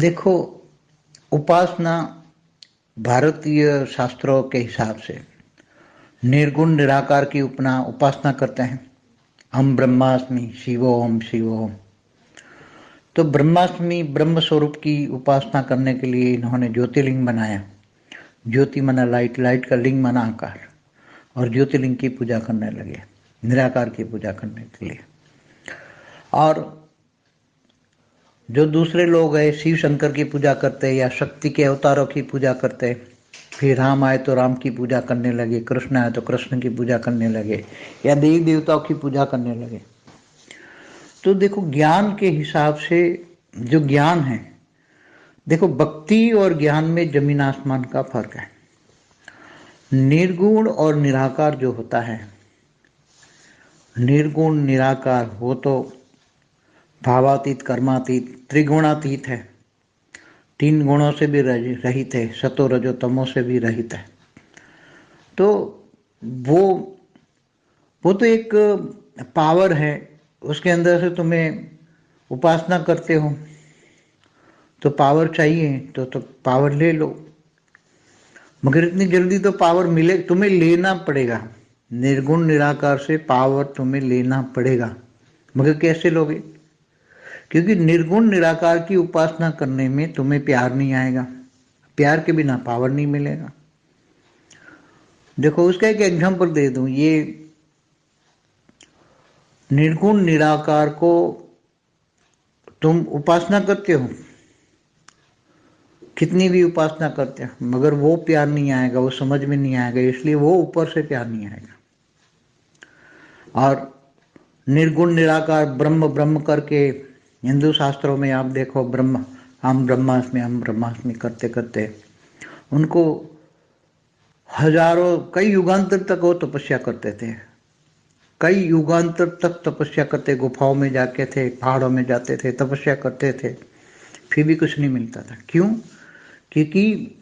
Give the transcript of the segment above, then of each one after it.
देखो, उपासना भारतीय शास्त्रों के हिसाब से निर्गुण निराकार की उपना उपासना करते हैं। हम ब्रह्मास्मि शिवोहम शिवोहम। तो ब्रह्मास्मि ब्रह्म स्वरूप की उपासना करने के लिए इन्होंने ज्योतिर्लिंग बनाया। ज्योति मना लाइट, लाइट का लिंग मना आकार, और ज्योतिर्लिंग की पूजा करने लगे, निराकार की पूजा करने के लिए। और जो दूसरे लोग हैं शिव शंकर की पूजा करते हैं या शक्ति के अवतारों की पूजा करते हैं। फिर राम आए तो राम की पूजा करने लगे, कृष्ण आए तो कृष्ण की पूजा करने लगे, या देवी देवताओं की पूजा करने लगे। तो देखो, ज्ञान के हिसाब से जो ज्ञान है, देखो भक्ति और ज्ञान में जमीन आसमान का फर्क है। निर्गुण और निराकार जो होता है, निर्गुण निराकार वो तो भावातीत कर्मातीत त्रिगुणातीत है, 3 गुणों से भी रहित है, सतो रजो तमो से भी रहित है। तो वो तो एक पावर है, उसके अंदर से तुम्हें उपासना करते हो तो पावर चाहिए तो पावर ले लो, मगर इतनी जल्दी तो पावर मिले, तुम्हें लेना पड़ेगा। निर्गुण निराकार से पावर तुम्हें लेना पड़ेगा, मगर कैसे लोगे? क्योंकि निर्गुण निराकार की उपासना करने में तुम्हें प्यार नहीं आएगा, प्यार के बिना पावर नहीं मिलेगा। देखो, उसका एक एग्जांपल दे दूं। ये निर्गुण निराकार को तुम उपासना करते हो, कितनी भी उपासना करते हो, मगर वो प्यार नहीं आएगा, वो समझ में नहीं आएगा, इसलिए वो ऊपर से प्यार नहीं आएगा। और निर्गुण निराकार ब्रह्म ब्रह्म करके हिंदू शास्त्रों में आप देखो, ब्रह्म हम ब्रह्मास्मि करते करते उनको हजारों कई युगांतर तक वो तपस्या करते थे, कई युगांतर तक तपस्या करते, गुफाओं में जाके थे, पहाड़ों में जाते थे, तपस्या करते थे, फिर भी कुछ नहीं मिलता था। क्यों? क्योंकि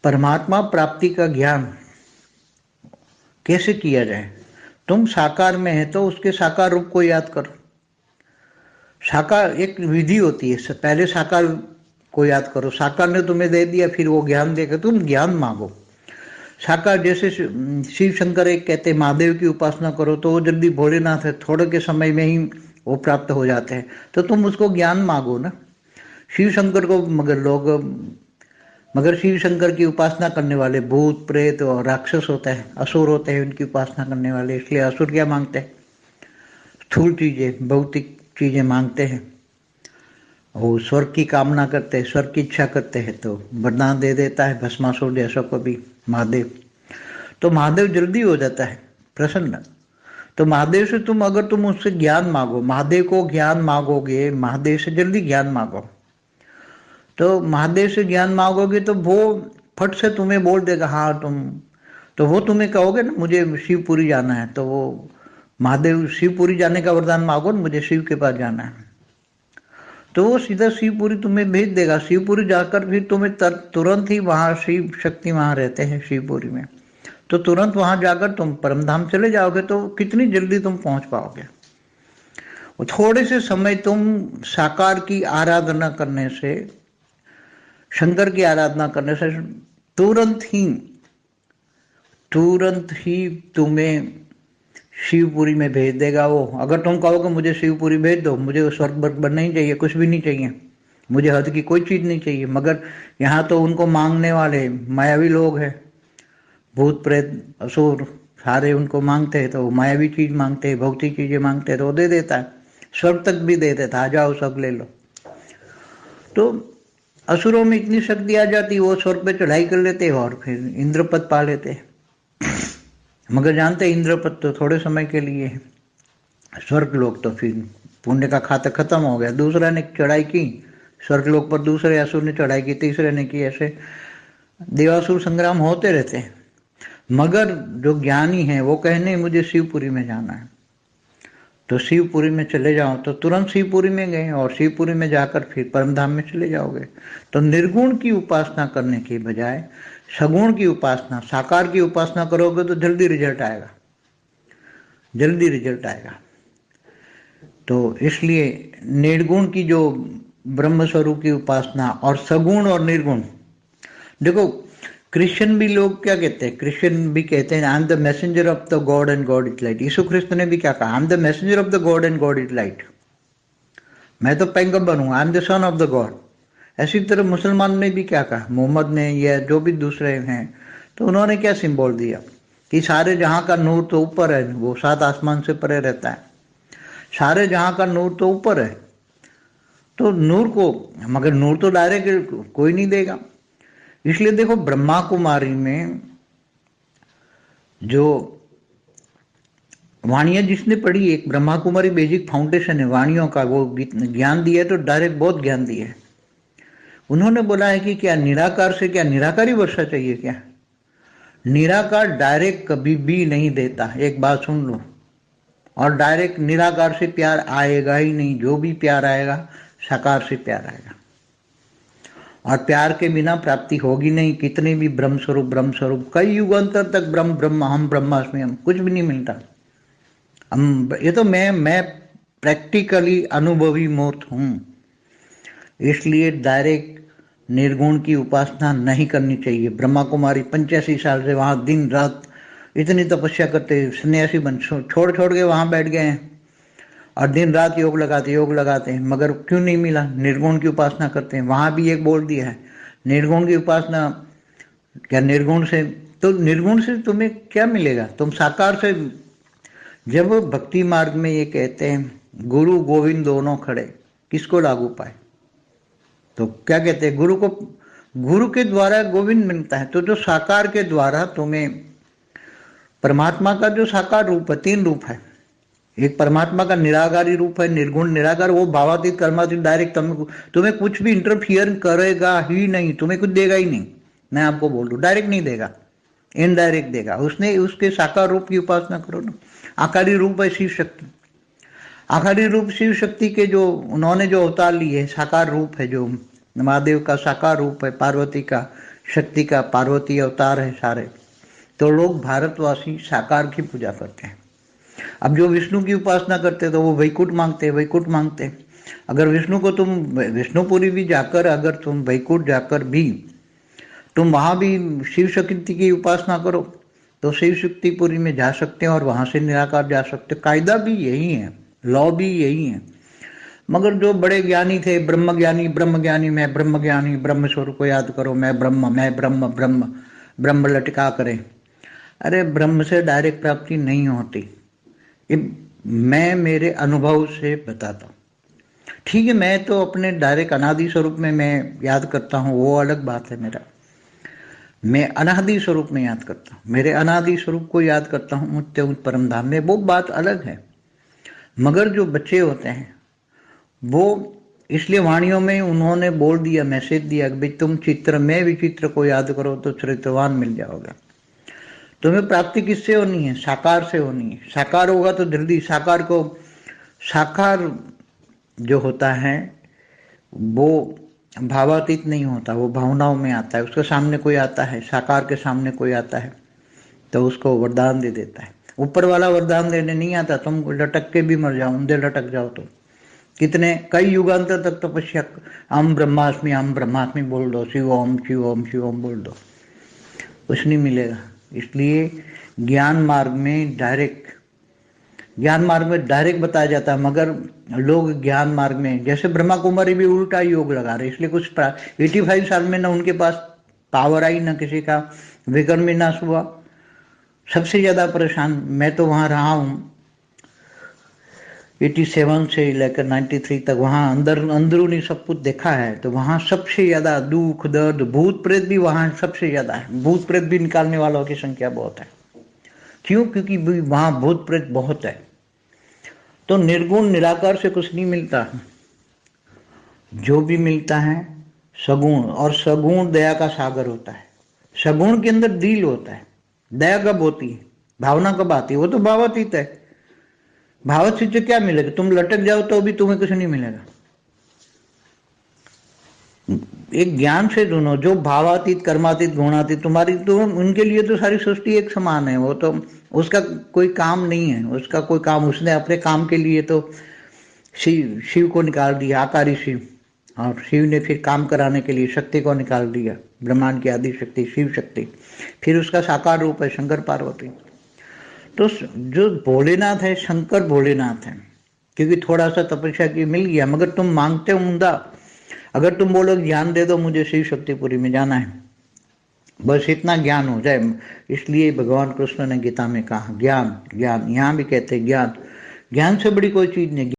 परमात्मा प्राप्ति का ज्ञान कैसे किया जाए। तुम साकार में है तो उसके साकार रूप को याद करो। साकार एक विधि होती है, पहले साकार को याद करो, साकार ने तुम्हें दे दिया, फिर वो ज्ञान देकर तुम ज्ञान मांगो। साकार जैसे शिव शंकर एक कहते महादेव की उपासना करो तो वो जल्दी भोलेनाथ है, थोड़े के समय में ही वो प्राप्त हो जाते हैं, तो तुम उसको ज्ञान मांगो ना शिव शंकर को। मगर शिव शंकर की उपासना करने वाले भूत प्रेत और राक्षस होते हैं, असुर होते हैं उनकी उपासना करने वाले, इसलिए असुर क्या मांगते हैं? स्थूल चीजें, भौतिक चीजें मांगते हैं। वो स्वर्ग की कामना करते हैं, स्वर्ग की इच्छा करते हैं, तो वरदान दे देता है भस्मासुर जैसा को भी महादेव। तो महादेव जल्दी हो जाता है प्रसन्न। तो महादेव से अगर तुम उससे ज्ञान मांगो, महादेव को ज्ञान मांगोगे, महादेव से जल्दी ज्ञान मांगो, तो महादेव से ज्ञान मांगोगे तो वो फट से तुम्हें बोल देगा हाँ तुम, तो वो तुम्हें कहोगे ना मुझे शिवपुरी जाना है, तो वो महादेव शिवपुरी जाने का वरदान मांगो ना, मुझे शिव के पास जाना है, तो वो सीधा शिवपुरी तुम्हें भेज देगा। शिवपुरी जाकर फिर तुम्हें तुरंत ही वहां शिव शक्ति वहां रहते हैं शिवपुरी में, तो तुरंत वहां जाकर तुम परमधाम चले जाओगे। तो कितनी जल्दी तुम पहुंच पाओगे? थोड़े से समय तुम साकार की आराधना करने से, शंकर की आराधना करने से तुरंत ही तुम्हें शिवपुरी में भेज देगा वो। अगर तुम कहोगे मुझे शिवपुरी भेज दो, मुझे स्वर्ग वर्ग नहीं चाहिए, कुछ भी नहीं चाहिए, मुझे हद की कोई चीज नहीं चाहिए, मगर यहाँ तो उनको मांगने वाले मायावी लोग हैं, भूत प्रेत असुर सारे उनको मांगते हैं, तो मायावी चीज मांगते हैं, भौतिक चीजें मांगते हैं, तो वो दे देता है, स्वर्ग तक भी दे देता है, आ जाओ सब ले लो। तो असुरों में इतनी शक्ति आ जाती, वो स्वर्ग पे चढ़ाई कर लेते और फिर इंद्रपद पा लेते। मगर जानते इंद्रपद तो थोड़े समय के लिए है, स्वर्ग लोग तो फिर पुण्य का खाता खत्म हो गया, दूसरा ने चढ़ाई की स्वर्ग लोक पर, दूसरे असुर ने चढ़ाई की, तीसरे ने की, ऐसे देवासुर संग्राम होते रहते हैं। मगर जो ज्ञानी है वो कहने मुझे शिवपुरी में जाना है, तो शिवपुरी में चले जाओ, तो तुरंत शिवपुरी में गए और शिवपुरी में जाकर फिर परमधाम में चले जाओगे। तो निर्गुण की उपासना करने के बजाय सगुण की उपासना, साकार की उपासना करोगे तो जल्दी रिजल्ट आएगा, जल्दी रिजल्ट आएगा। तो इसलिए निर्गुण की जो ब्रह्म स्वरूप की उपासना और सगुण और निर्गुण। देखो क्रिश्चियन भी लोग क्या कहते हैं, क्रिश्चियन भी कहते हैं I am the messenger of the God and God is light. Yeshu Khrist ने भी क्या कहा, I am the messenger of the God and God is light. मैं तो पैगंबर हूँ, I am the son of the God. ऐसी तरह मुसलमान ने भी क्या कहा, मोहम्मद ने या जो भी दूसरे हैं, तो उन्होंने क्या सिंबल दिया कि सारे जहां का नूर तो ऊपर है, वो 7 आसमान से परे रहता है, सारे जहां का नूर तो ऊपर है। तो नूर को, मगर नूर तो डायरेक्ट कोई नहीं देगा। इसलिए देखो ब्रह्मा कुमारी में जो वाणियां जिसने पढ़ी, एक ब्रह्मा कुमारी बेसिक फाउंडेशन है वाणियों का, वो ज्ञान दिया है तो डायरेक्ट बहुत ज्ञान दिया है। उन्होंने बोला है कि क्या निराकार से क्या निराकारी वर्षा चाहिए क्या? निराकार डायरेक्ट कभी भी नहीं देता, एक बात सुन लो। और डायरेक्ट निराकार से प्यार आएगा ही नहीं, जो भी प्यार आएगा साकार से प्यार आएगा। और प्यार के बिना प्राप्ति होगी नहीं। कितने भी ब्रह्म स्वरूप कई युगांतर तक ब्रह्म ब्रह्म हम ब्रह्मास्मि हम, कुछ भी नहीं मिलता। हम ये तो मैं प्रैक्टिकली अनुभवी मूर्त हूँ। इसलिए डायरेक्ट निर्गुण की उपासना नहीं करनी चाहिए। ब्रह्मा कुमारी 85 साल से वहां दिन रात इतनी तपस्या करते, सन्यासी बन छोड़ के वहां बैठ गए हैं और दिन रात योग लगाते हैं, मगर क्यों नहीं मिला? निर्गुण की उपासना करते हैं। वहां भी एक बोल दिया है, निर्गुण की उपासना क्या निर्गुण से, तो निर्गुण से तुम्हें क्या मिलेगा? तुम साकार से, जब भक्ति मार्ग में ये कहते हैं गुरु गोविंद दोनों खड़े, किसको लागू पाए? तो क्या कहते हैं, गुरु को, गुरु के द्वारा गोविंद मिलता है। तो जो साकार के द्वारा तुम्हें परमात्मा का जो साकार रूप है, 3 रूप है। एक परमात्मा का निराकारी रूप है, निर्गुण निराकार, वो भावातीत कर्मातीत डायरेक्ट तुम्हें कुछ भी इंटरफियर करेगा ही नहीं, तुम्हें कुछ देगा ही नहीं। मैं आपको बोल दूं, डायरेक्ट नहीं देगा, इनडायरेक्ट देगा। उसने उसके साकार रूप की उपासना करो ना। आकारी रूप है शिव शक्ति, आकारी रूप शिव शक्ति के जो उन्होंने जो अवतार लिए, साकार रूप है, जो महादेव का साकार रूप है, पार्वती का शक्ति का पार्वती अवतार है सारे। तो लोग भारतवासी साकार की पूजा करते हैं। अब जो विष्णु की उपासना करते हैं तो वो वैकुंठ मांगते हैं, वैकुंठ मांगते हैं। अगर विष्णु को तुम विष्णुपुरी भी जाकर, अगर तुम वैकुंठ जाकर भी तुम वहां भी शिव शक्ति की उपासना करो तो शिव शक्तिपुरी में जा सकते हैं और वहां से निराकार जा सकते। कायदा भी यही है, लॉ भी यही है। मगर जो बड़े ज्ञानी थे, ब्रह्म ज्ञानी, मैं ब्रह्म ज्ञानी, ब्रह्म स्वरूप को याद करो, मैं ब्रह्म ब्रह्म लटका करें। अरे ब्रह्म से डायरेक्ट प्राप्ति नहीं होती, मैं मेरे अनुभव से बताता हूँ। ठीक है, मैं तो अपने डायरेक्ट अनादि स्वरूप में मैं याद करता हूँ, वो अलग बात है। मेरा मैं अनादि स्वरूप में याद करता हूँ, मेरे अनादि स्वरूप को याद करता हूँ उच्च परम धाम में, वो बात अलग है। मगर जो बच्चे होते हैं वो, इसलिए वाणियों में उन्होंने बोल दिया, मैसेज दिया कि भाई तुम चित्र में विचित्र को याद करो तो चरित्रवान मिल जाओगे। तुम्हें प्राप्ति किससे होनी है? साकार से होनी है। साकार होगा तो जल्दी, साकार को, साकार जो होता है वो भावातीत नहीं होता, वो भावनाओं में आता है। उसके सामने कोई आता है, साकार के सामने कोई आता है तो उसको वरदान दे देता है। ऊपर वाला वरदान देने नहीं आता, तुम लटक के भी मर जाओ, अंधे लटक जाओ तो। कितने कई युगांतर तक तपस्या, हम ब्रह्मास्मि बोल दो, शिव ओम बोल दो, कुछ नहीं मिलेगा। इसलिए ज्ञान मार्ग में डायरेक्ट बताया जाता है। मगर लोग ज्ञान मार्ग में, जैसे ब्रह्मा कुमारी भी उल्टा योग लगा रहे, इसलिए कुछ 85 साल में ना उनके पास पावर आई, ना किसी का विक्रम विनाश हुआ। सबसे ज्यादा परेशान मैं तो वहां रहा हूँ 87 से लेकर 93 तक, वहां अंदरूनी सब कुछ देखा है। तो वहां सबसे ज्यादा दुख दर्द, भूत प्रेत भी वहां सबसे ज्यादा है। भूत प्रेत भी निकालने वालों की संख्या बहुत है। क्यों? क्योंकि वहां भूत प्रेत बहुत है। तो निर्गुण निराकार से कुछ नहीं मिलता, जो भी मिलता है सगुण, और सगुण दया का सागर होता है। सगुण के अंदर दिल होता है। दया कब होती है? भावना कब आती है? वो तो भावातीत है। भावातीत से क्या मिलेगा? तुम लटक जाओ तो भी तुम्हें कुछ नहीं मिलेगा। एक ज्ञान से ढूंढो जो भावातीत कर्मातीत गुणातीत, तुम्हारी तो उनके लिए तो सारी सृष्टि एक समान है। वो तो उसका कोई काम नहीं है, उसका कोई काम, उसने अपने काम के लिए तो शिव को निकाल दिया, आकारी शिव। और शिव ने फिर काम कराने के लिए शक्ति को निकाल दिया, ब्रह्मांड की आदि शक्ति शिव शक्ति, फिर उसका साकार रूप है शंकर पार्वती। तो जो भोलेनाथ है शंकर भोलेनाथ है, क्योंकि थोड़ा सा तपस्या की मिल गया। मगर तुम मांगते हो मुंदा, अगर तुम बोलो ज्ञान दे दो मुझे शिव शक्तिपुरी में जाना है, बस इतना ज्ञान हो जाए। इसलिए भगवान कृष्ण ने गीता में कहा ज्ञान ज्ञान, यहाँ भी कहते हैं ज्ञान, ज्ञान से बड़ी कोई चीज नहीं।